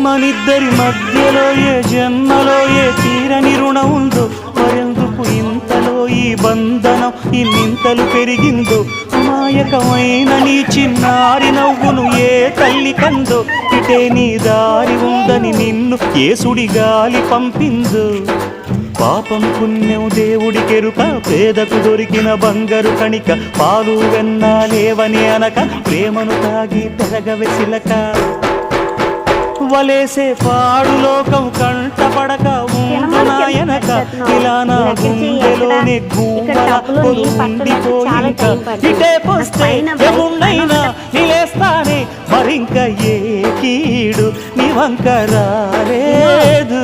మనిద్దరి మధ్యలో ఏ జన్మలో ఏ తీరని రుణం ఉందో, మరెందుకు ఇంతలో ఈ బంధనం ఇన్నింతలు పెరిగిందో, మాయకమైన నీ చిన్నారి నవ్వును ఏ తల్లి కందో, ఇటే నీ దారి ఉందని నిన్ను ఏ సుడిగాలి పంపిందో. పాపం పుణ్యం దేవుడికెరుక, పేదకు దొరికిన బంగారు కణిక, పాలు వెన్న లేవని అనక ప్రేమను తాగి పెరగవె చిలక. వలేసే పాడు లోకం కంటపడక ఉండు నాయనక, ఇలా నా గుండెలోనే గువ్వల ఉండిపోయింక. ఇటేకొస్తే ఎముండైనా నిలేస్తానే, మరింక ఏ కీడు నీ వంక రాలేదు.